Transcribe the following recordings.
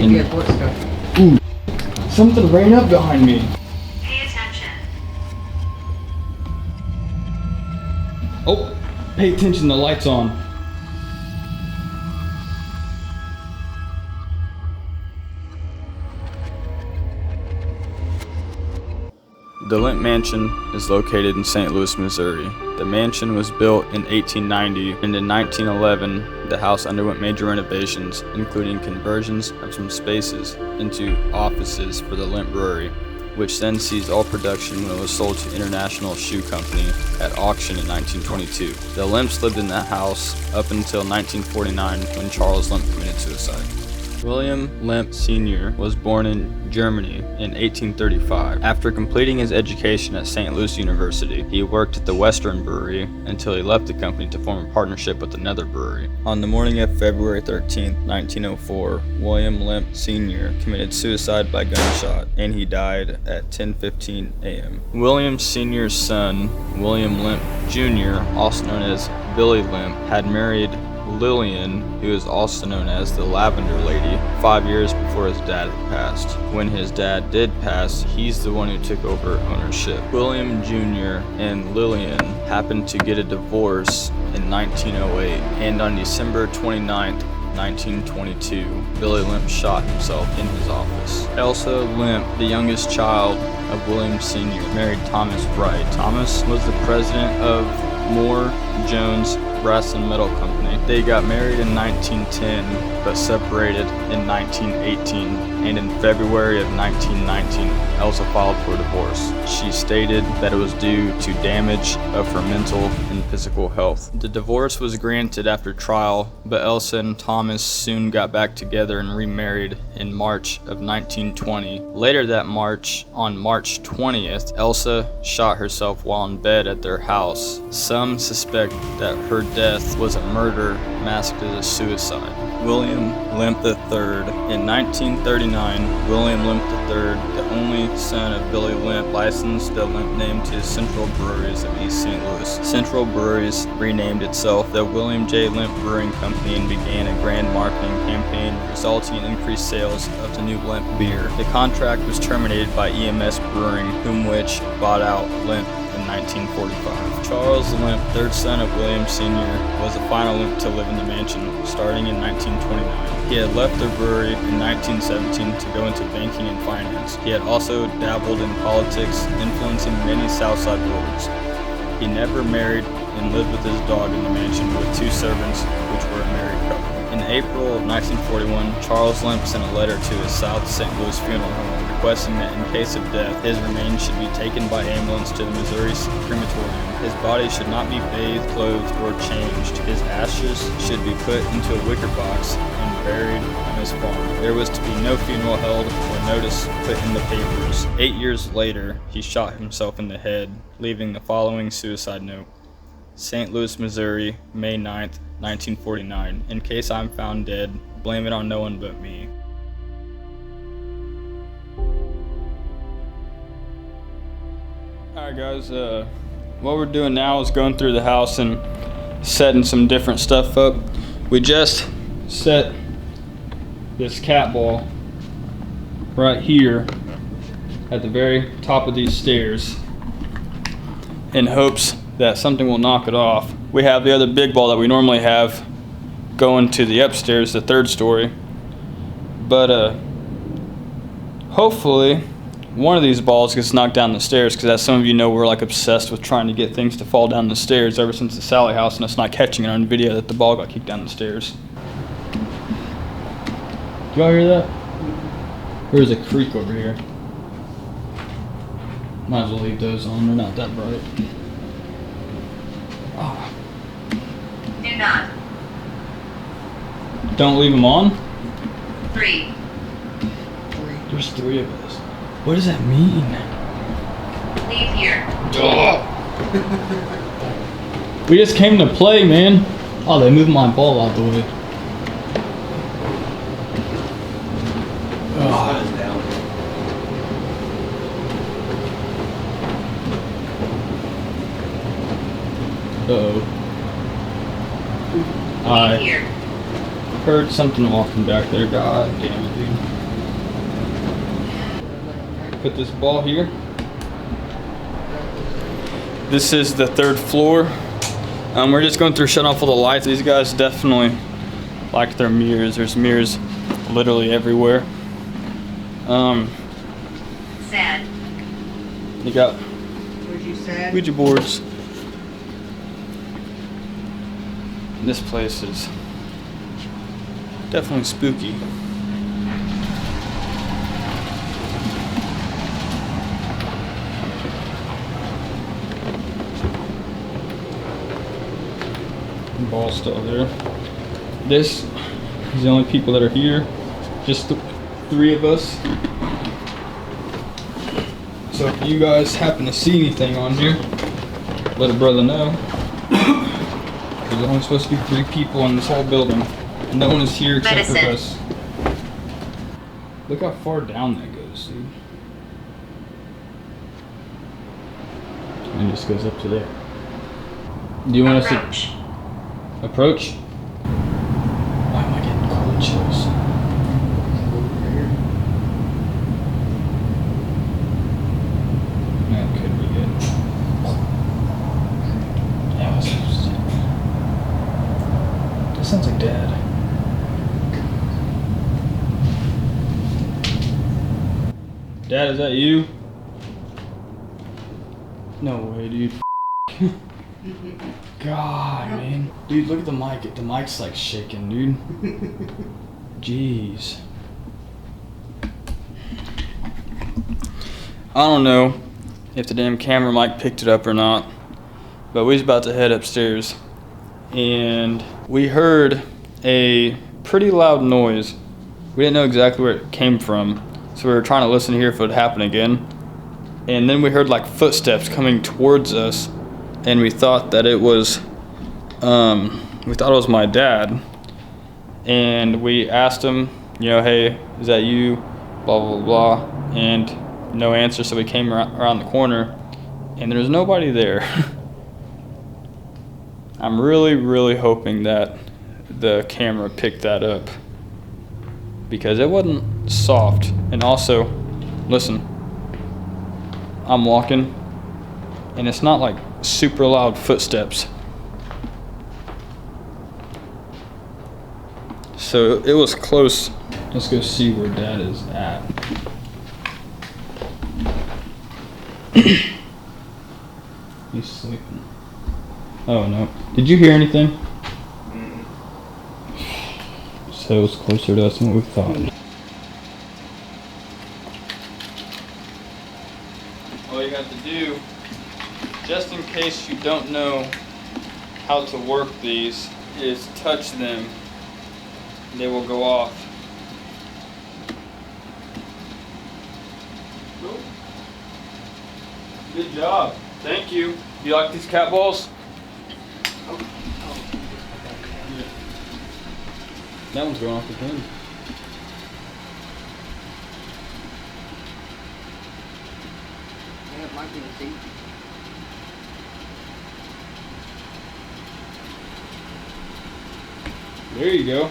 Ooh, something ran up behind me. Pay attention. Oh, pay attention, the light's on. The Lemp Mansion is located in St. Louis, Missouri. The mansion was built in 1890, and in 1911, the house underwent major renovations, including conversions of some spaces into offices for the Lemp Brewery, which then ceased all production when it was sold to International Shoe Company at auction in 1922. The Lemps lived in that house up until 1949, when Charles Lemp committed suicide. William Lemp Sr. was born in Germany in 1835. After completing his education at St. Louis University, he worked at the Western Brewery until he left the company to form a partnership with another brewery. On the morning of February 13, 1904, William Lemp Sr. committed suicide by gunshot, and he died at 10:15 a.m. William Sr.'s son, William Lemp Jr., also known as Billy Lemp, had married Lillian, who is also known as the Lavender Lady, 5 years before his dad had passed. When his dad did pass, he's the one who took over ownership. William Jr. and Lillian happened to get a divorce in 1908, and on December 29th, 1922, Billy Lemp shot himself in his office. Elsa Lemp, the youngest child of William Sr., married Thomas Wright. Thomas was the president of Moore Jones Brass and Metal Company. They got married in 1910, but separated in 1918, and in February of 1919, Elsa filed for divorce. She stated that it was due to damage of her mental and physical health. The divorce was granted after trial, but Elsa and Thomas soon got back together and remarried in March of 1920. Later that March, on March 20th, Elsa shot herself while in bed at their house. Some suspect that her death was a murder masked as a suicide. William Lemp III. In 1939, William Lemp III, the only son of Billy Lemp, licensed the Lemp name to Central Breweries of East St. Louis. Central Breweries renamed itself the William J. Lemp Brewing Company and began a grand marketing campaign resulting in increased sales of the new Lemp beer. The contract was terminated by EMS Brewing, whom which bought out Lemp in 1945. Charles Lemp, third son of William Sr., was the final Lemp to live in the mansion, starting in 1929. He had left the brewery in 1917 to go into banking and finance. He had also dabbled in politics, influencing many Southside boards. He never married and lived with his dog in the mansion with two servants, which were a married couple. In April of 1941, Charles Lemp sent a letter to his South St. Louis funeral home requesting that in case of death, his remains should be taken by ambulance to the Missouri crematorium. His body should not be bathed, clothed, or changed. His ashes should be put into a wicker box and buried on his farm. There was to be no funeral held or notice put in the papers. 8 years later, he shot himself in the head, leaving the following suicide note. St. Louis, Missouri, May 9th, 1949. In case I'm found dead, blame it on no one but me. Alright guys, what we're doing now is going through the house and setting some different stuff up. We just set this cat ball right here at the very top of these stairs in hopes that something will knock it off. We have the other big ball that we normally have going to the upstairs, the third story. But hopefully one of these balls gets knocked down the stairs, because as some of you know, we're like obsessed with trying to get things to fall down the stairs ever since the Sally house, and us not catching it on video that the ball got kicked down the stairs. Do y'all hear that? There's a creak over here. Might as well leave those on, they're not that bright. Oh. Do not. Don't leave them on? 3. There's 3 of us. What does that mean? Leave here. We just came to play, man. Oh, they moved my ball out the way. Uh-oh. I heard something walking back there. God damn it, dude. put this ball here. This is the 3rd floor. We're just going through shutting off all the lights. These guys definitely like their mirrors. There's mirrors literally everywhere. Sad. You got Would you say? Ouija boards. This place is definitely spooky. Ball still there. This is the only people that are here. Just 3 of us. So if you guys happen to see anything on here, let a brother know. There's only supposed to be 3 people in this whole building, and no one is here except for us. Look how far down that goes, dude. And it just goes up to there. Do you want us to approach? Why am I getting cold chills? That could be good. Yeah, that sounds like Dad. Dad, is that you? No way, dude. God, man. Dude, look at the mic. The mic's like shaking, dude. Jeez. I don't know if the damn camera mic picked it up or not, but we was about to head upstairs and we heard a pretty loud noise. We didn't know exactly where it came from, so we were trying to listen to hear if it would happen again. And then we heard like footsteps coming towards us, and we thought that it was my dad. And we asked him, you know, hey, is that you? Blah, blah, blah. And no answer, so we came around the corner, and there was nobody there. I'm really, really hoping that the camera picked that up, because it wasn't soft. And also, listen, I'm walking, and it's not like super loud footsteps. So it was close. Let's go see where Dad is at. He's sleeping. Oh no. Did you hear anything? So it was closer to us than what we thought. All you got to do, just in case you don't know how to work these, is touch them. They will go off. Cool. Good job. Thank you. You like these cat balls? Yeah. That one's going off again. Yeah, it might be the seat. There you go.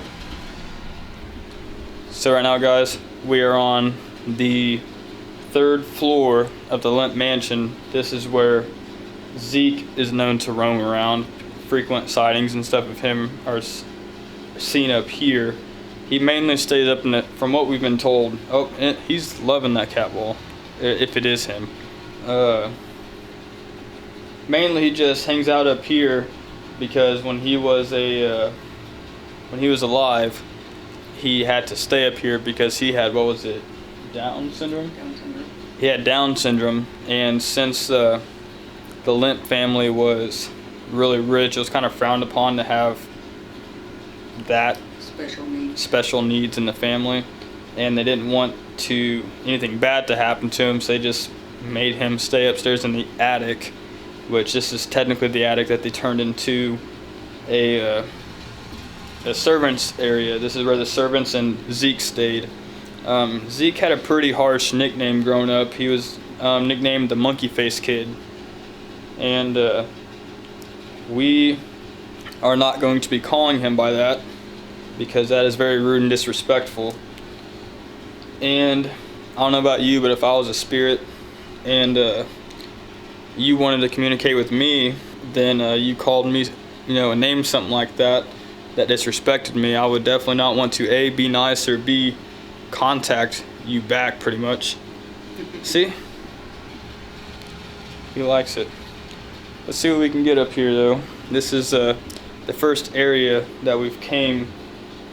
So right now, guys, we are on the 3rd floor of the Lemp Mansion. This is where Zeke is known to roam around. Frequent sightings and stuff of him are seen up here. He mainly stays up in it, from what we've been told. Oh, he's loving that cat ball, if it is him. Mainly he just hangs out up here because when he was alive, he had to stay up here because he had, what was it, Down syndrome? Down syndrome. He had Down syndrome, and since the Lemp family was really rich, it was kind of frowned upon to have that special needs in the family, and they didn't want anything bad to happen to him, so they just made him stay upstairs in the attic, which this is technically the attic that they turned into a servants area. This is where the servants and Zeke stayed. Zeke had a pretty harsh nickname growing up. He was nicknamed the Monkey Face Kid, and we are not going to be calling him by that because that is very rude and disrespectful. And I don't know about you, but if I was a spirit and you wanted to communicate with me, then you called me, you know, and named something like that disrespected me, I would definitely not want to A, be nice, or B, contact you back, pretty much. See? He likes it. Let's see what we can get up here, though. This is the first area that we've came.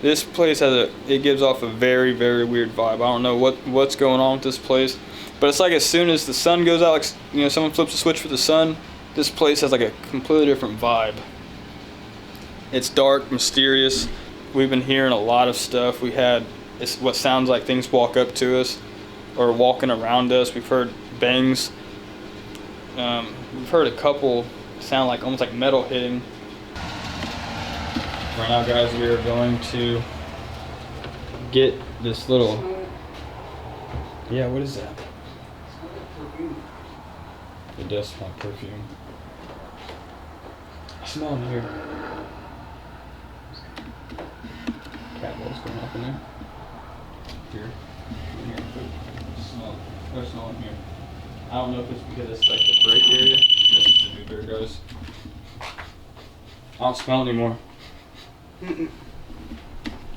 This place it gives off a very, very weird vibe. I don't know what's going on with this place, but it's like as soon as the sun goes out, like, you know, someone flips a switch for the sun, this place has like a completely different vibe. It's dark, mysterious. We've been hearing a lot of stuff. It's what sounds like things walk up to us or walking around us. We've heard bangs. We've heard a couple sound like almost like metal hitting. Right now, guys, we are going to get this little. Yeah, what is that? It does smell like perfume. I smell it here. Cat balls going off in there. Here. In here. Smell. There's smell in here. I don't know if it's because it's like the break area. This is the new bear, guys. I don't smell it anymore.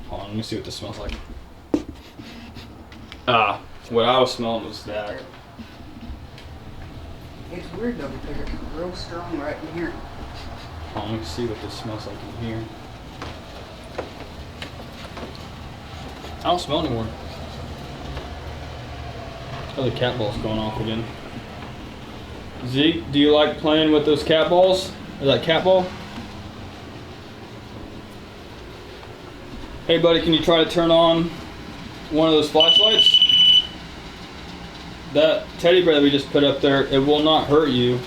Hold on, let me see what this smells like. What I was smelling was that. It's weird though because it's real strong right in here. Hold on, let me see what this smells like in here. I don't smell anymore. Oh, the cat ball's going off again. Zeke, do you like playing with those cat balls? Is that cat ball? Hey buddy, can you try to turn on one of those flashlights? That teddy bear that we just put up there, it will not hurt you.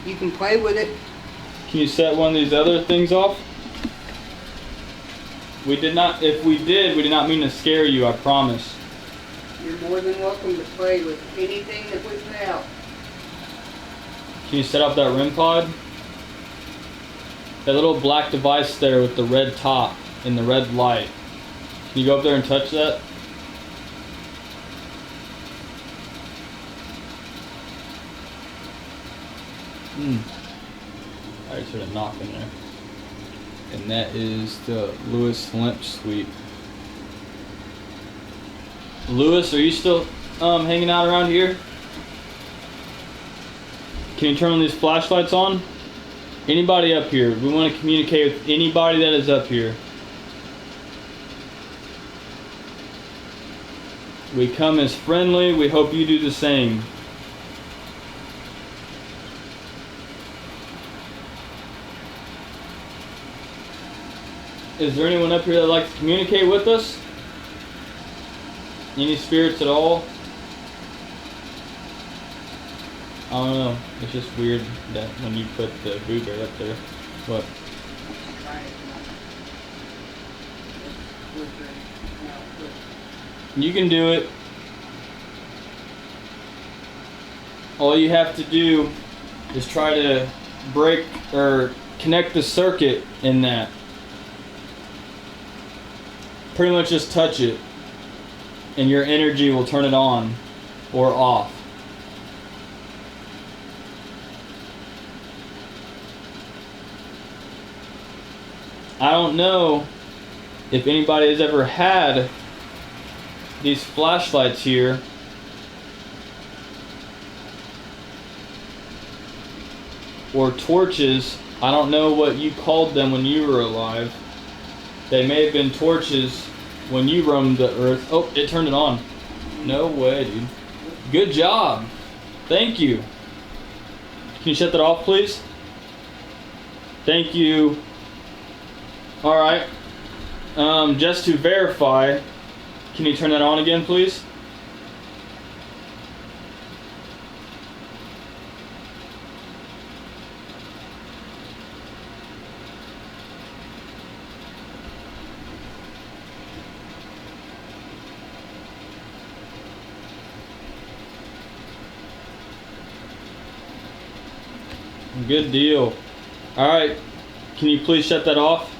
You can play with it. Can you set one of these other things off? We did not, if we did not mean to scare you, I promise. You're more than welcome to play with anything that we put out. Can you set up that REM pod? That little black device there with the red top and the red light. Can you go up there and touch that? I just heard a knock in there. And that is the Lewis Lemp suite. Lewis, are you still hanging out around here? Can you turn these flashlights on? Anybody up here? We want to communicate with anybody that is up here. We come as friendly. We hope you do the same. Is there anyone up here that would like to communicate with us? Any spirits at all? I don't know. It's just weird that when you put the Boo Bear up there. What? Try it. You can do it. All you have to do is try to break or connect the circuit in that. Pretty much just touch it and your energy will turn it on or off. I don't know if anybody has ever had these flashlights here. Or torches. I don't know what you called them when you were alive. They may have been torches when you roamed the earth. Oh, it turned it on. No way, dude. Good job. Thank you. Can you shut that off, please? Thank you. Alright. Just to verify, can you turn that on again, please? Good deal. Alright, can you please shut that off?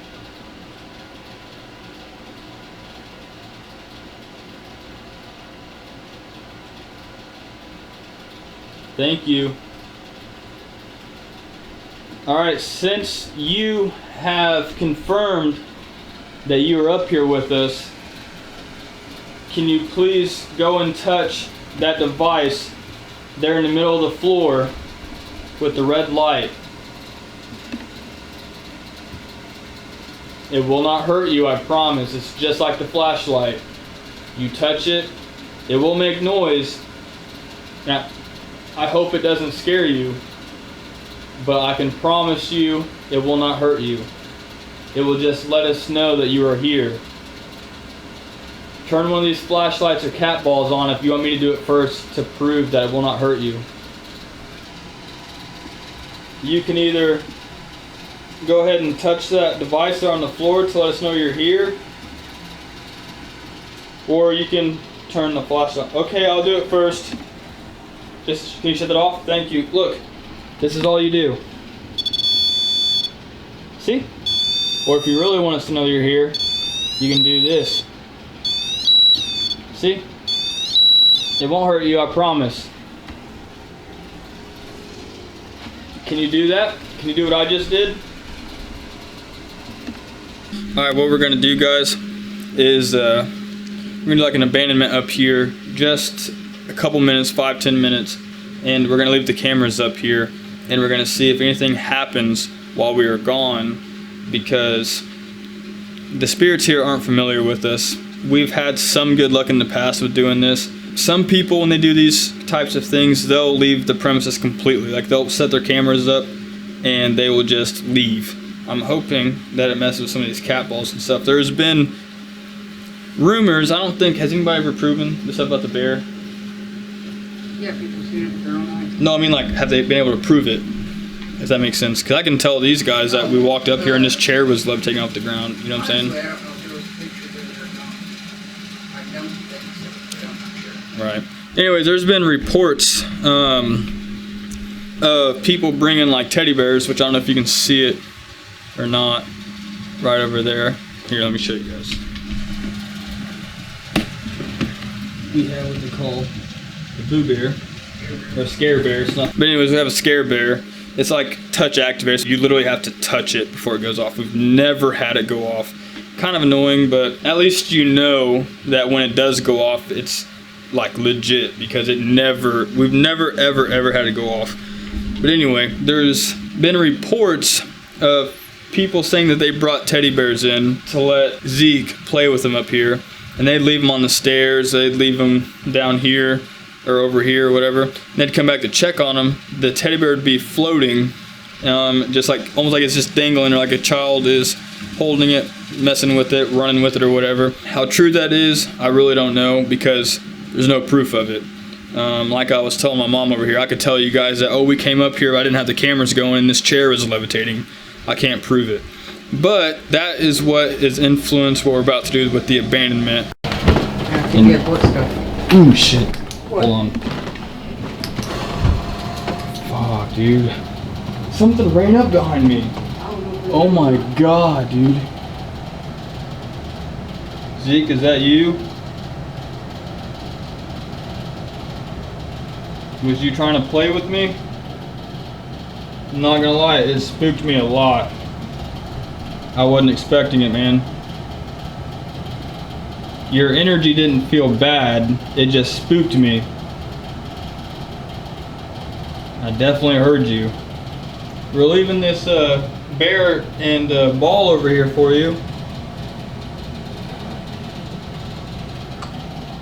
Thank you. Alright, since you have confirmed that you are up here with us, can you please go and touch that device there in the middle of the floor with the red light? It will not hurt you, I promise. It's just like the flashlight. You touch it, it will make noise. Now, I hope it doesn't scare you, but I can promise you it will not hurt you. It will just let us know that you are here. Turn one of these flashlights or cat balls on if you want me to do it first to prove that it will not hurt you. You can either go ahead and touch that device there on the floor to let us know you're here, or you can turn the flashlight. Okay, I'll do it first. Just, can you shut that off? Thank you. Look, this is all you do. See? Or if you really want us to know you're here, you can do this. See? It won't hurt you, I promise. Can you do that? Can you do what I just did? Alright, what we're going to do, guys, is we're going to do like an abandonment up here. Just a couple minutes, 5-10 minutes. And we're going to leave the cameras up here. And we're going to see if anything happens while we are gone. Because the spirits here aren't familiar with us. We've had some good luck in the past with doing this. Some people, when they do these types of things, they'll leave the premises completely. Like, they'll set their cameras up and they will just leave. I'm hoping that it messes with some of these cat balls and stuff. There's been rumors, I don't think, has anybody ever proven this stuff about the bear? Yeah, people seen it with their own eyes. No, I mean, like, have they been able to prove it? If that makes sense. Because I can tell these guys that we walked up here and this chair was levitating off the ground. You know what I'm saying? Honestly, I don't know if there was pictures of it or not. I don't think so, but I'm not sure. Right. Anyways, there's been reports of people bringing like teddy bears, which I don't know if you can see it or not, right over there. Here, let me show you guys. We have what they call the Boo Bear, or Scare Bear. It's not. But anyways, we have a Scare Bear. It's like touch activated, so you literally have to touch it before it goes off. We've never had it go off. Kind of annoying, but at least you know that when it does go off, it's like legit, because we've never ever had it go off. But anyway, there's been reports of people saying that they brought teddy bears in to let Zeke play with them up here, and they'd leave them on the stairs, they'd leave them down here or over here or whatever, and they'd come back to check on them. The teddy bear would be floating, just like, almost like it's just dangling, or like a child is holding it, messing with it, running with it or whatever. How true that is, I really don't know, because there's no proof of it. Like I was telling my mom over here, I could tell you guys that, oh, we came up here, I didn't have the cameras going, and this chair was levitating. I can't prove it. But that is what is influenced what we're about to do with the abandonment. I think you have what stuff? Ooh, shit. What? Hold on. Fuck, dude. Something ran up behind me. Oh my god, dude. Zeke, is that you? Was you trying to play with me? I'm not gonna lie, it spooked me a lot. I wasn't expecting it, man. Your energy didn't feel bad, it just spooked me. I definitely heard you. We're leaving this bear and ball over here for you.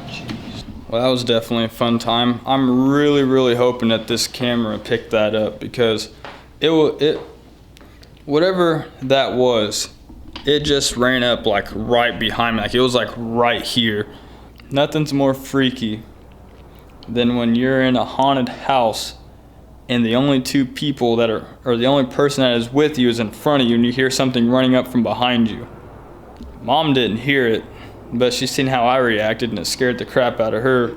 Jeez. Well, that was definitely a fun time. I'm really hoping that this camera picked that up, because whatever that was, it just ran up like right behind me. Like, it was like right here. Nothing's more freaky than when you're in a haunted house and the only two people that are, or the only person that is with you is in front of you, and you hear something running up from behind you. Mom didn't hear it, but she's seen how I reacted, and it scared the crap out of her.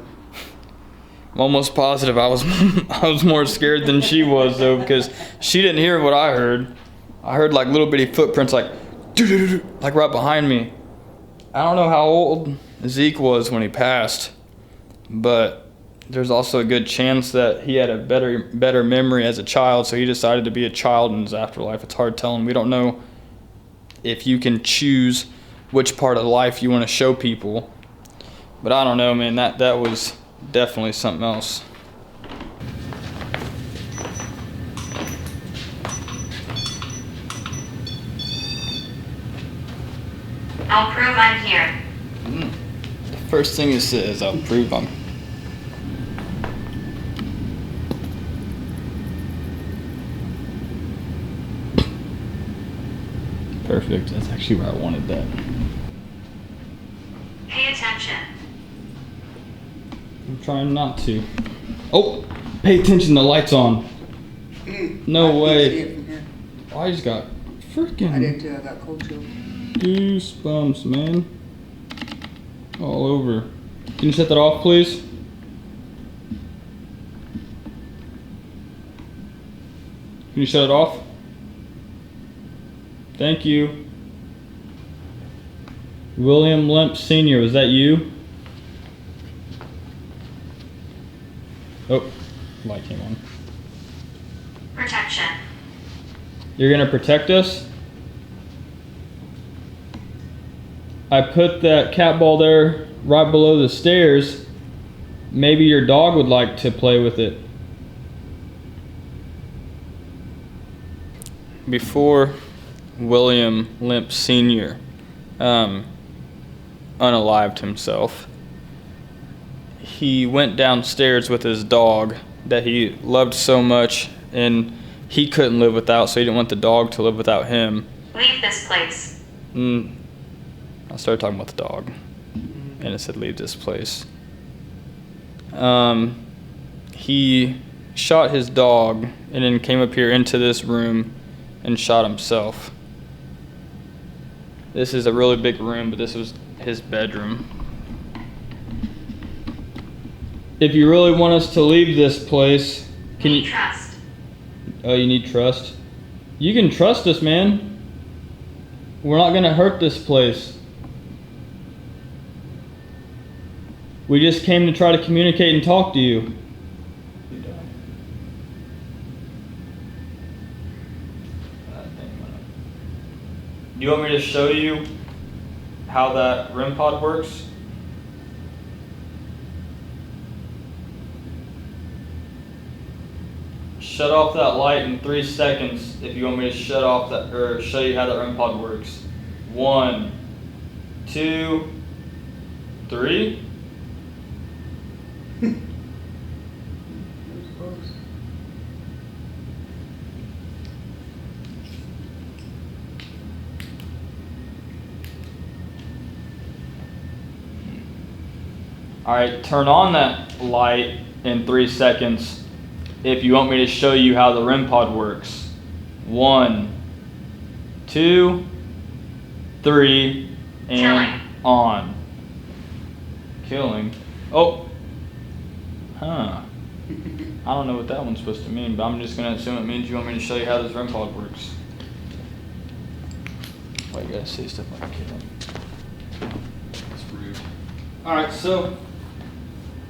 I'm almost positive I was more scared than she was, though, because she didn't hear what I heard. I heard like little bitty footprints, like right behind me. I don't know how old Zeke was when he passed, but there's also a good chance that he had a better memory as a child, so he decided to be a child in his afterlife. It's hard telling. We don't know if you can choose which part of life you want to show people. But I don't know, man. That was definitely something else. I'll prove I'm here. The first thing it says, I'll prove I'm. Perfect. That's actually where I wanted that. Pay attention. I'm trying not to. Oh, pay attention. The light's on. No I can't way. see it from here. Oh, I just got I freaking did too. I got cold chills. goosebumps, man. All over. Can you shut that off, please? Can you shut it off? Thank you. William Lemp Sr., was that you? Oh, light came on. Protection. You're gonna protect us? I put that cat ball there right below the stairs. Maybe your dog would like to play with it. Before William Lemp Sr. Unalived himself, he went downstairs with his dog that he loved so much, and he couldn't live without, so he didn't want the dog to live without him. Leave this place. I started talking about the dog, and it said leave this place. He shot his dog and then came up here into this room and shot himself. This is a really big room, but this was his bedroom. If you really want us to leave this place, can Need you... trust. Oh, you need trust? You can trust us, man. We're not gonna hurt this place. We just came to try to communicate and talk to you. Do you want me to show you how that REM pod works? Shut off that light in 3 seconds if you want me to shut off that, or show you how that REM pod works. 1, 2, 3. Alright, turn on that light in 3 seconds if you want me to show you how the REM pod works. 1, 2, 3, and Killing. on. Killing? Oh. Huh. I don't know what that one's supposed to mean, but I'm just going to assume it means you want me to show you how this REM pod works. Why you gotta say stuff like that? That's rude. Alright, so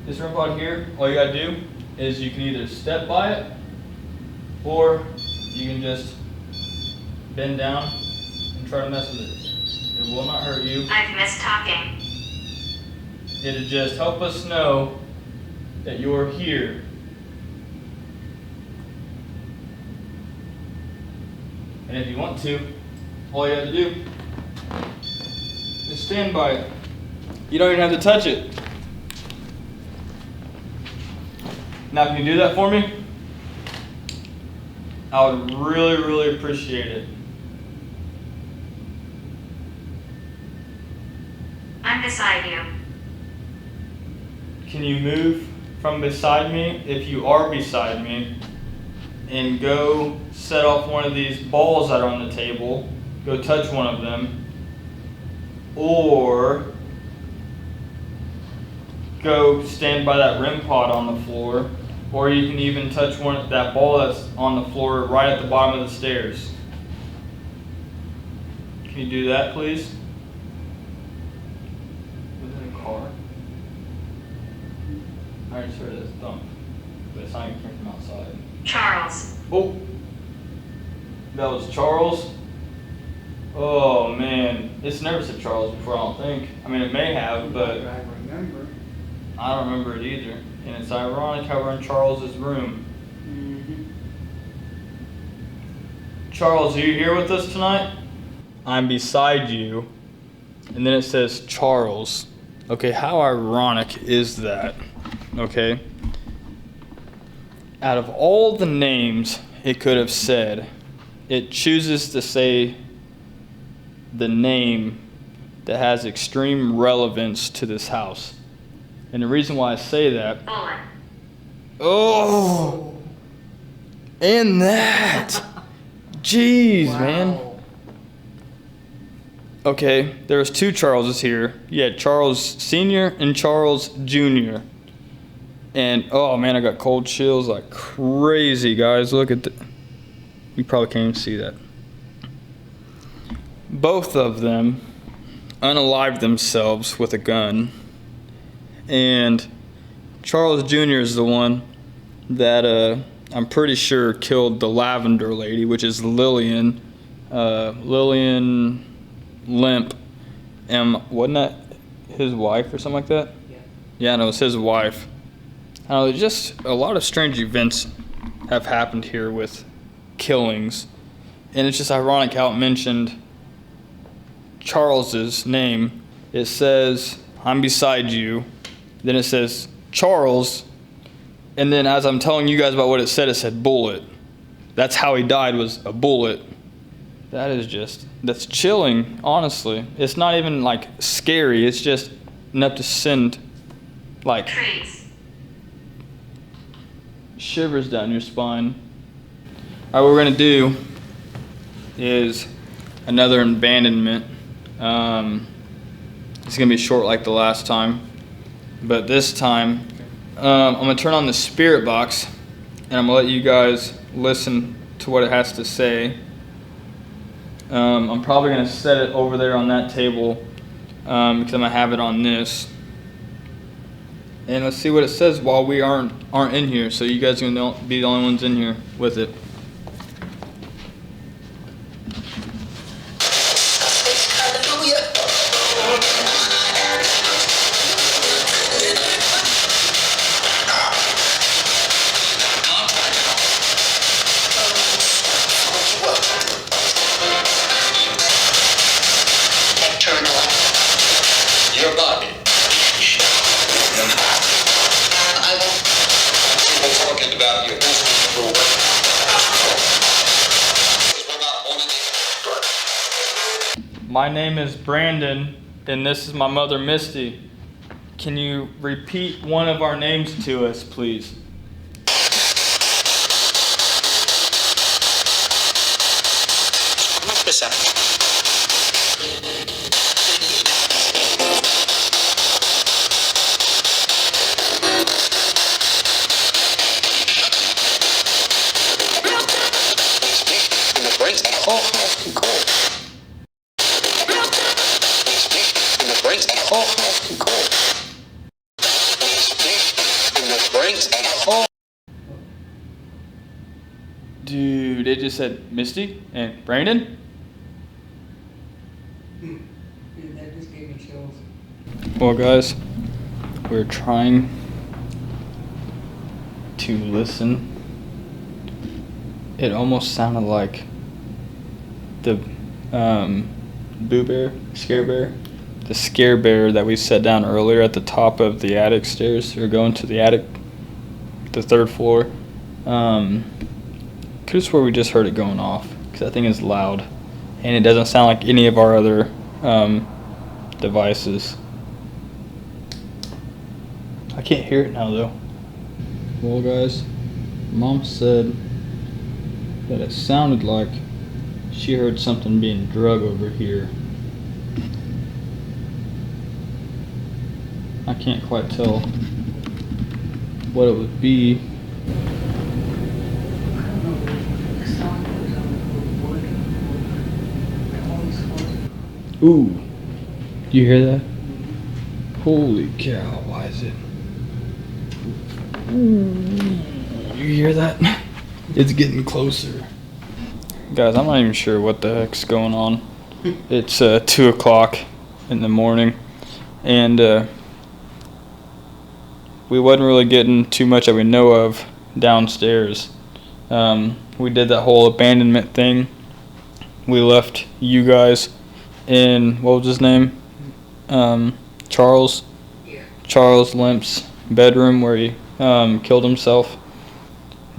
this REM pod here, all you gotta do is you can either step by it, or you can just bend down and try to mess with it. It will not hurt you. I've missed talking. It'll just help us know that you're here. And if you want to, all you have to do is stand by it. You don't even have to touch it. Now, can you do that for me? I would really, really appreciate it. I'm beside you. Can you move from beside me, if you are beside me, and go set off one of these balls that are on the table, go touch one of them, or go stand by that REM pod on the floor, or you can even touch that ball that's on the floor right at the bottom of the stairs. Can you do that, please? Was it a car? I just heard a thump, but it's not even coming from outside. Charles. Oh, that was Charles. Oh man, it's never said Charles before. I don't think. I mean, it may have, but I remember. I don't remember it either. And it's ironic how we're in Charles's room. Mm-hmm. Charles, are you here with us tonight? I'm beside you. And then it says Charles. Okay, how ironic is that? Okay. Out of all the names it could have said, it chooses to say the name that has extreme relevance to this house. And the reason why I say that, Bullet. oh, and that, jeez, Wow. man. Okay, there was two Charleses here. You had Charles Sr. and Charles Jr. And oh man, I got cold chills like crazy, guys. Look at the, you probably can't even see that. Both of them unalived themselves with a gun. And Charles Jr. is the one that I'm pretty sure killed the Lavender lady, which is Lillian Lemp. Wasn't that his wife or something like that? Yeah. Yeah, no, it was his wife. Just a lot of strange events have happened here with killings. And it's just ironic how it mentioned Charles's name. It says, I'm beside you. Then it says Charles. And then as I'm telling you guys about what it said bullet. That's how he died, was a bullet. That is just, that's chilling, honestly. It's not even like scary. It's just enough to send like Trees. shivers down your spine. All right, what we're gonna do is another abandonment. It's gonna be short like the last time, but this time I'm gonna turn on the spirit box and I'm gonna let you guys listen to what it has to say. I'm probably gonna set it over there on that table because I'm gonna have it on this. And let's see what it says while we aren't in here, so you guys are gonna be the only ones in here with it. Your body. People talking about your business rule. We're not on any. My name is Brandon, and this is my mother, Misty. Can you repeat one of our names to us, please? Dude, it just said Misty and Brandon. Dude, that just gave me chills. Well, guys, we're trying to listen. It almost sounded like the Boo Bear, Scare Bear, the Scare Bear that we set down earlier at the top of the attic stairs, or going to the attic, the third floor. Could have swore we just heard it going off because that thing is loud, and it doesn't sound like any of our other devices. I can't hear it now though. Well, guys, Mom said that it sounded like she heard something being drug over here. I can't quite tell what it would be. Ooh, you hear that? Holy cow, why is it You hear that? It's getting closer. Guys, I'm not even sure what the heck's going on. It's 2 o'clock in the morning, and we wasn't really getting too much that we know of downstairs. We did that whole abandonment thing. We left you guys in, what was his name? Charles. Yeah. Charles Lemp's bedroom where he killed himself.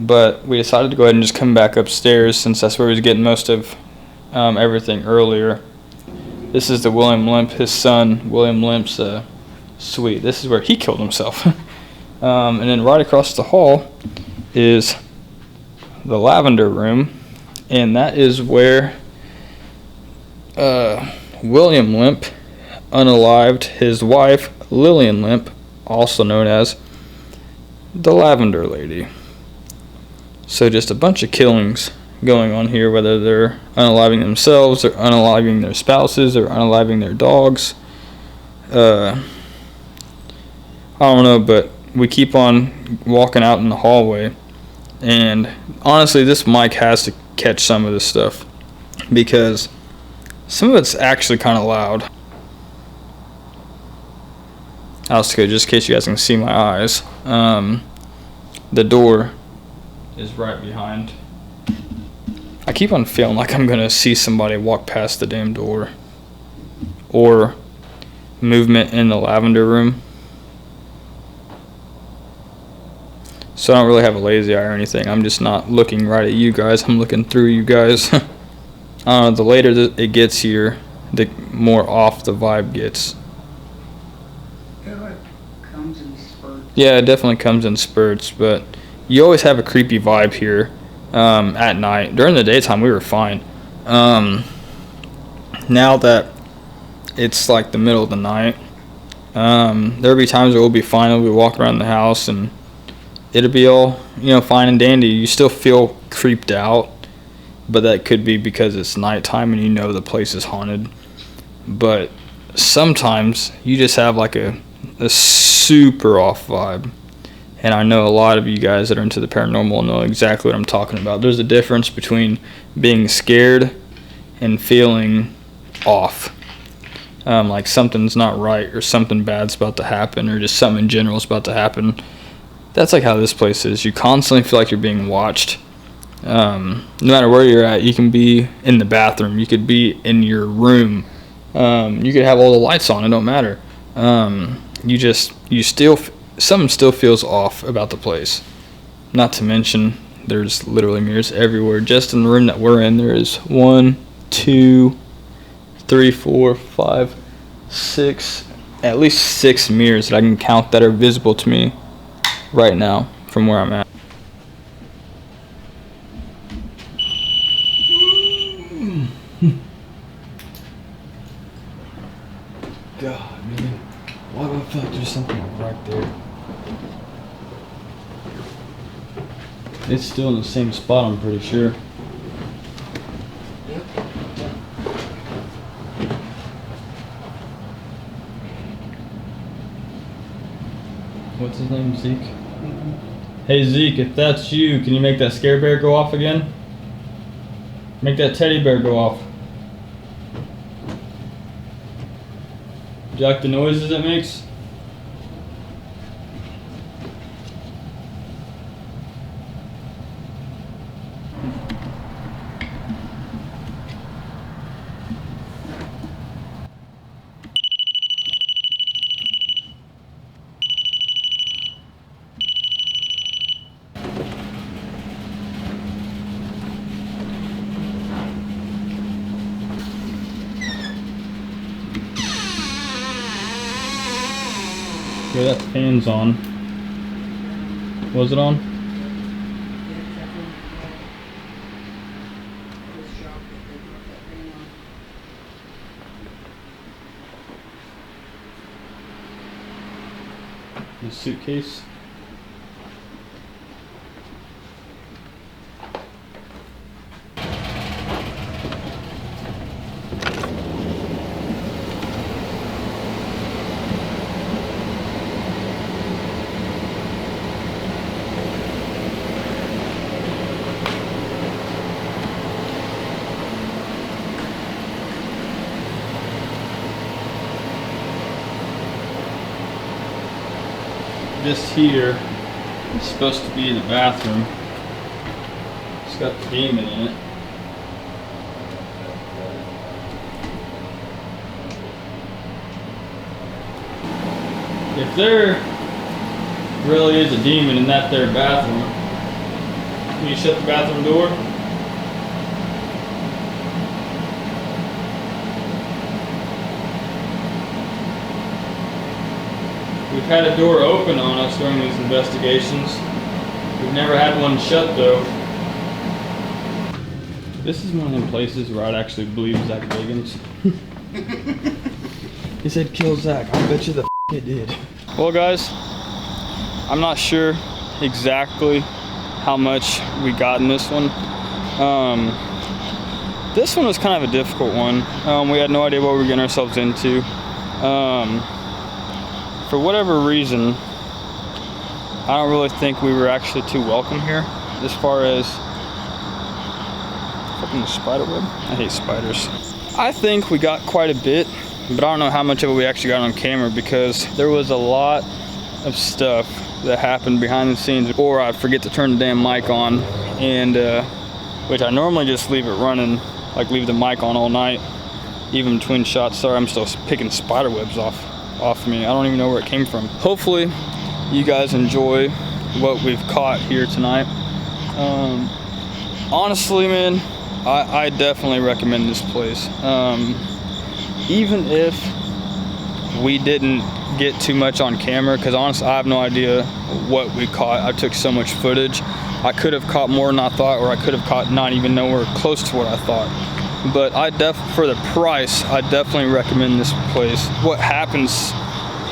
But we decided to go ahead and just come back upstairs since that's where he was getting most of everything earlier. This is the William Lemp, his son, William Lemp's suite. This is where he killed himself. And then right across the hall is the lavender room, and that is where William Lemp unalived his wife, Lillian Lemp, also known as the Lavender Lady. So just a bunch of killings going on here, whether they're unaliving themselves or unaliving their spouses or unaliving their dogs. I don't know, but we keep on walking out in the hallway, and honestly this mic has to catch some of this stuff because some of it's actually kind of loud. Also, just in case you guys can see my eyes, the door is right behind. I keep on feeling like I'm gonna see somebody walk past the damn door, or movement in the lavender room. So I don't really have a lazy eye or anything. I'm just not looking right at you guys. I'm looking through you guys. The later it gets here, the more off the vibe gets. Yeah, it comes in spurts. Yeah, it definitely comes in spurts, but you always have a creepy vibe here at night. During the daytime, we were fine. Now that it's like the middle of the night, there'll be times where we'll be fine. We'll be walking around the house, and it'll be all, fine and dandy. You still feel creeped out, but that could be because it's nighttime and the place is haunted. But sometimes you just have like a super off vibe. And I know a lot of you guys that are into the paranormal know exactly what I'm talking about. There's a difference between being scared and feeling off. Like something's not right, or something bad's about to happen, or just something in general is about to happen. That's like how this place is. You constantly feel like you're being watched. No matter where you're at, you can be in the bathroom, you could be in your room, you could have all the lights on, it don't matter. Something still feels off about the place. Not to mention, there's literally mirrors everywhere. Just in the room that we're in, there is 1, 2, 3, 4, 5, 6, at least 6 mirrors that I can count that are visible to me right now from where I'm at. God, man. Why do I feel like there's something right there? It's still in the same spot, I'm pretty sure. Yep. What's his name, Zeke? Hey Zeke, if that's you, can you make that scare bear go off again? Make that teddy bear go off. Do you like the noises it makes? Yeah, that fan's on. Was it on? The suitcase? this here is supposed to be the bathroom. It's got the demon in it. If there really is a demon in that there bathroom, can you shut the bathroom door? We've had a door open on us during these investigations. We've never had one shut though. This is one of them places where I'd actually believe Zach Bagans. He said kill Zach. I bet you the it did. Well guys, I'm not sure exactly how much we got in this one. This one was kind of a difficult one. We had no idea what we were getting ourselves into. For whatever reason, I don't really think we were actually too welcome here as far as fucking spider web. I hate spiders. I think we got quite a bit, but I don't know how much of it we actually got on camera because there was a lot of stuff that happened behind the scenes, or I'd forget to turn the damn mic on, and which I normally just leave it running, like leave the mic on all night, even between shots. Sorry, I'm still picking spider webs off me. I don't even know where it came from. Hopefully you guys enjoy what we've caught here tonight. Honestly, man, I definitely recommend this place. Even if we didn't get too much on camera, because honestly I have no idea what we caught. I took so much footage. I could have caught more than I thought, or I could have caught not even nowhere close to what I thought. But for the price, I definitely recommend this place. What happens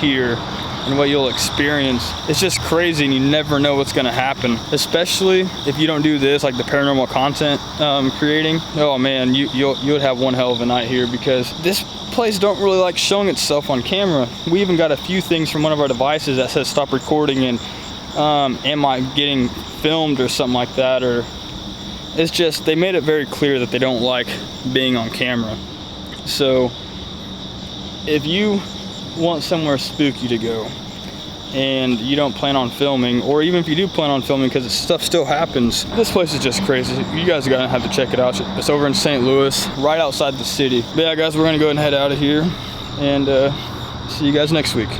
here and what you'll experience, it's just crazy, and you never know what's gonna happen, especially if you don't do this, like the paranormal content creating. Oh man, you'd have one hell of a night here, because this place don't really like showing itself on camera. We even got a few things from one of our devices that says stop recording and am I getting filmed or something like that, or it's just they made it very clear that they don't like being on camera. So if you want somewhere spooky to go and you don't plan on filming, or even if you do plan on filming because stuff still happens, this place is just crazy. You guys are gonna have to check it out. It's over in St. Louis, right outside the city. But yeah guys, we're gonna go ahead and head out of here, and see you guys next week.